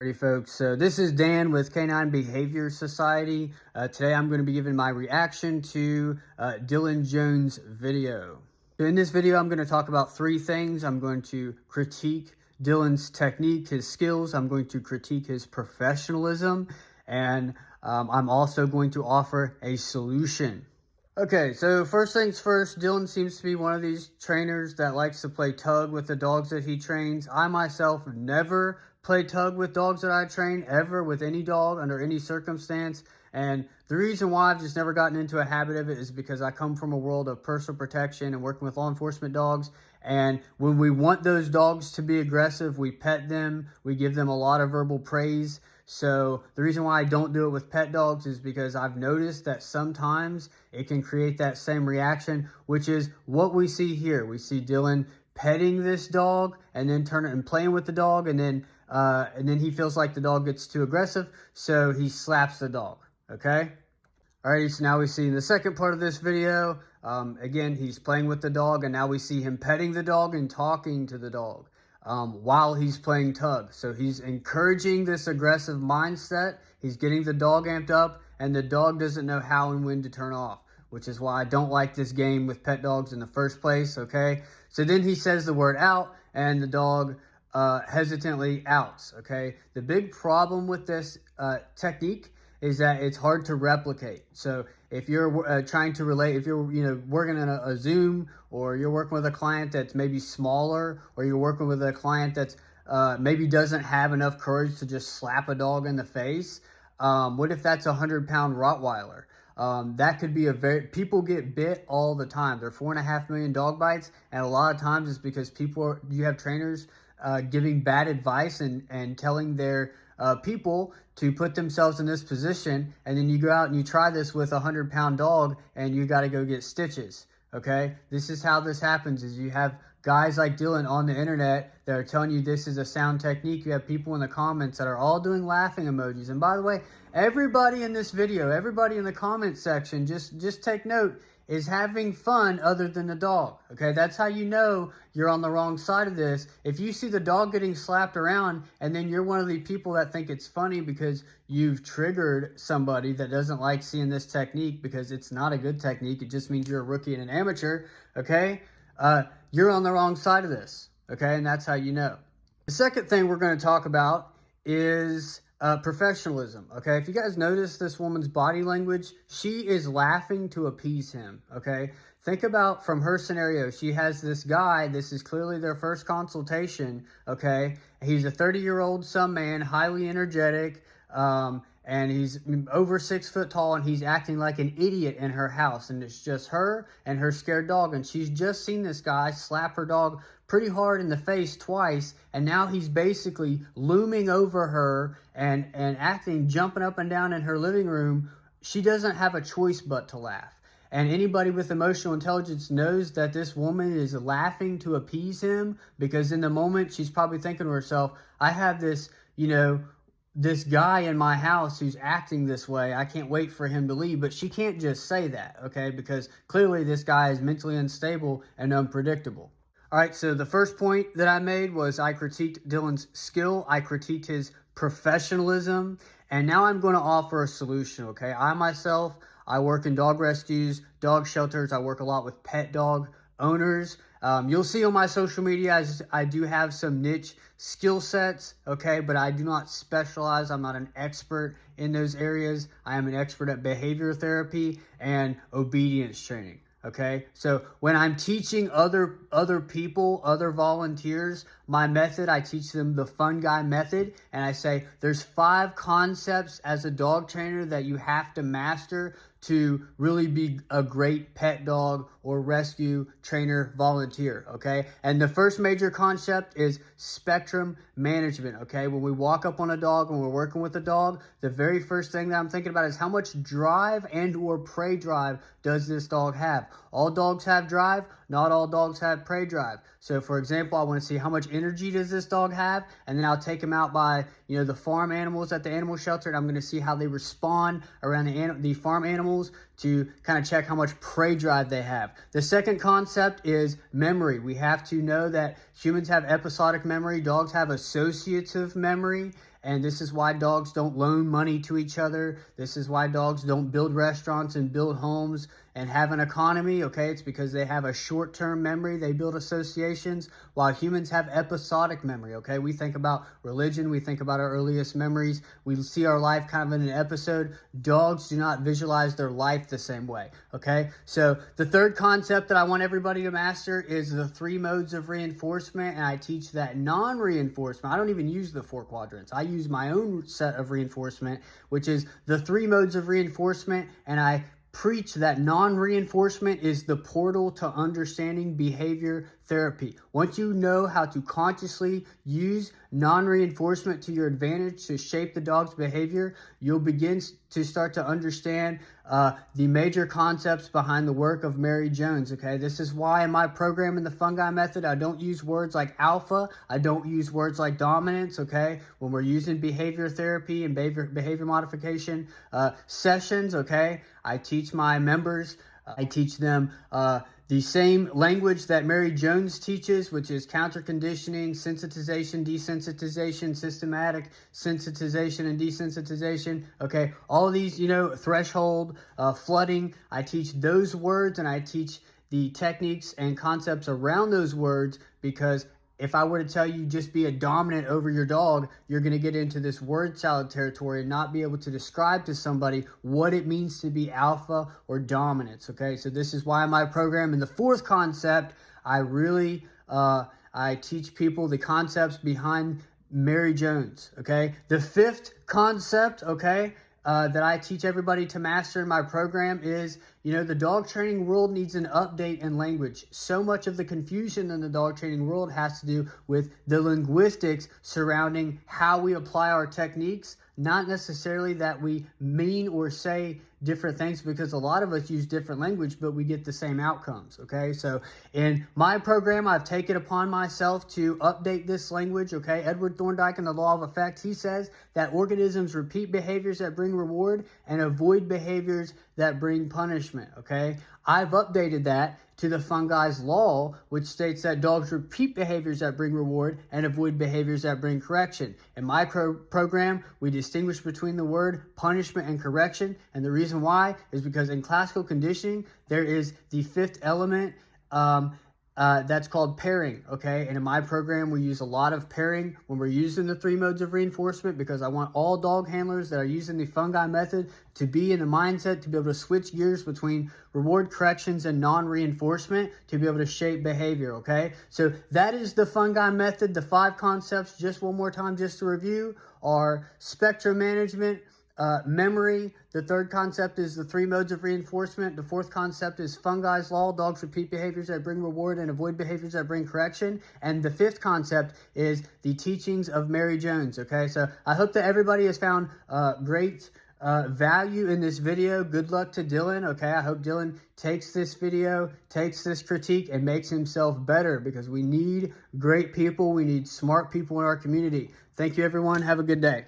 Ready, folks. So this is Dan with Canine Behavior Society. Today I'm going to be giving my reaction to Dylan Jones' video. So in this video, I'm going to talk about three things. I'm going to critique Dylan's technique, his skills. I'm going to critique his professionalism. And I'm also going to offer a solution. Okay, so first things first, Dylan seems to be one of these trainers that likes to play tug with the dogs that he trains. I myself never play tug with dogs that I train, ever, with any dog, under any circumstance. And the reason why I've just never gotten into a habit of it is because I come from a world of personal protection and working with law enforcement dogs. And when we want those dogs to be aggressive, we pet them, we give them a lot of verbal praise. So the reason why I don't do it with pet dogs is because I've noticed that sometimes it can create that same reaction, which is what we see here. We see Dylan petting this dog and then turning and playing with the dog, and then he feels like the dog gets too aggressive, so he slaps the dog. Okay. Alrighty, so now we see in the second part of this video, again, he's playing with the dog, and now we see him petting the dog and talking to the dog while he's playing tug. So he's encouraging this aggressive mindset. He's getting the dog amped up, and the dog doesn't know how and when to turn off, which is why I don't like this game with pet dogs in the first place, okay? So then he says the word out, and the dog hesitantly outs, okay? The big problem with this technique is that it's hard to replicate. So if you're trying to relate, if you're working in a Zoom, or you're working with a client that's maybe smaller, or you're working with a client that's maybe doesn't have enough courage to just slap a dog in the face, what if that's a 100-pound Rottweiler? That could be people get bit all the time. There are 4.5 million dog bites, and a lot of times it's because you have trainers giving bad advice and telling their people to put themselves in this position, and then you go out and you try this with a 100-pound dog, and you got to go get stitches. Okay, this is how this happens. Is you have guys like Dylan on the internet that are telling you this is a sound technique. You have people in the comments that are all doing laughing emojis. And by the way, everybody in this video, everybody in the comment section, just take note, is having fun other than the dog. Okay, that's how you know you're on the wrong side of this. If you see the dog getting slapped around and then you're one of the people that think it's funny because you've triggered somebody that doesn't like seeing this technique, because it's not a good technique, it just means you're a rookie and an amateur, okay? You're on the wrong side of this, okay? And that's how you know. The second thing we're going to talk about is professionalism, okay? If you guys notice this woman's body language, she is laughing to appease him, okay? Think about from her scenario. She has this guy, this is clearly their first consultation, okay? He's a 30-year-old some man, highly energetic, and he's over 6 foot tall, and he's acting like an idiot in her house, and it's just her and her scared dog, and she's just seen this guy slap her dog pretty hard in the face twice, and now he's basically looming over her and jumping up and down in her living room. She doesn't have a choice but to laugh. And anybody with emotional intelligence knows that this woman is laughing to appease him, because in the moment she's probably thinking to herself, I have this, this guy in my house who's acting this way. I can't wait for him to leave. But she can't just say that, okay? Because clearly this guy is mentally unstable and unpredictable. All right, so the first point that I made was I critiqued Dylan's skill. I critiqued his professionalism. And now I'm going to offer a solution, okay? I work in dog rescues, dog shelters. I work a lot with pet dog owners. You'll see on my social media, I do have some niche skill sets, okay? But I do not specialize. I'm not an expert in those areas. I am an expert at behavior therapy and obedience training. Okay, so when I'm teaching other people, other volunteers, my method, I teach them the fun guy method, and I say there's 5 concepts as a dog trainer that you have to master to really be a great pet dog or rescue trainer volunteer, okay? And the first major concept is spectrum management, okay? When we walk up on a dog, when we're working with a dog, the very first thing that I'm thinking about is how much drive and or prey drive does this dog have? All dogs have drive, not all dogs have prey drive. So for example, I want to see how much energy does this dog have, and then I'll take him out by, the farm animals at the animal shelter, and I'm going to see how they respond around the farm animals to kind of check how much prey drive they have. The second concept is memory. We have to know that humans have episodic memory, dogs have associative memory, And this is why dogs don't loan money to each other. This is why dogs don't build restaurants and build homes and have an economy, okay? It's because they have a short-term memory. They build associations, while humans have episodic memory, okay? We think about religion. We think about our earliest memories. We see our life kind of in an episode. Dogs do not visualize their life the same way, okay? So the third concept that I want everybody to master is the 3 modes of reinforcement, and I teach that non-reinforcement. I don't even use the 4 quadrants. I use my own set of reinforcement, which is the 3 modes of reinforcement, and I preach that non-reinforcement is the portal to understanding behavior therapy. Once you know how to consciously use non-reinforcement to your advantage to shape the dog's behavior, you'll begin to start to understand the major concepts behind the work of Mary Jones, okay? This is why in my program in the fungi method, I don't use words like alpha. I don't use words like dominance, okay? When we're using behavior therapy and behavior modification sessions, okay? I teach my members, I teach them the same language that Mary Jones teaches, which is counter-conditioning, sensitization, desensitization, systematic sensitization and desensitization. Okay, all of these, threshold, flooding, I teach those words, and I teach the techniques and concepts around those words, because if I were to tell you just be a dominant over your dog, you're going to get into this word salad territory and not be able to describe to somebody what it means to be alpha or dominance, okay? So this is why in my program, in the 4th concept, I really, I teach people the concepts behind Mary Jones, okay? The 5th concept, okay, that I teach everybody to master in my program is, the dog training world needs an update in language. So much of the confusion in the dog training world has to do with the linguistics surrounding how we apply our techniques, not necessarily that we mean or say different things, because a lot of us use different language, but we get the same outcomes, okay? So in my program, I've taken upon myself to update this language, okay? Edward Thorndike in The Law of Effect, he says that organisms repeat behaviors that bring reward and avoid behaviors that bring punishment, okay? I've updated that to the fungi's law, which states that dogs repeat behaviors that bring reward and avoid behaviors that bring correction. In my program, we distinguish between the word punishment and correction, and the reason why is because in classical conditioning, there is the 5th element, that's called pairing, okay? And in my program, we use a lot of pairing when we're using the 3 modes of reinforcement, because I want all dog handlers that are using the fungi method to be in the mindset to be able to switch gears between reward, corrections, and non-reinforcement to be able to shape behavior, okay? So that is the fungi method. The 5 concepts, just one more time, just to review, are spectrum management, memory. The 3rd concept is the 3 modes of reinforcement. The 4th concept is fungi's law. Dogs repeat behaviors that bring reward and avoid behaviors that bring correction. And the 5th concept is the teachings of Mary Jones, okay? So I hope that everybody has found great value in this video. Good luck to Dylan, okay? I hope Dylan takes this video, takes this critique, and makes himself better, because we need great people. We need smart people in our community. Thank you, everyone. Have a good day.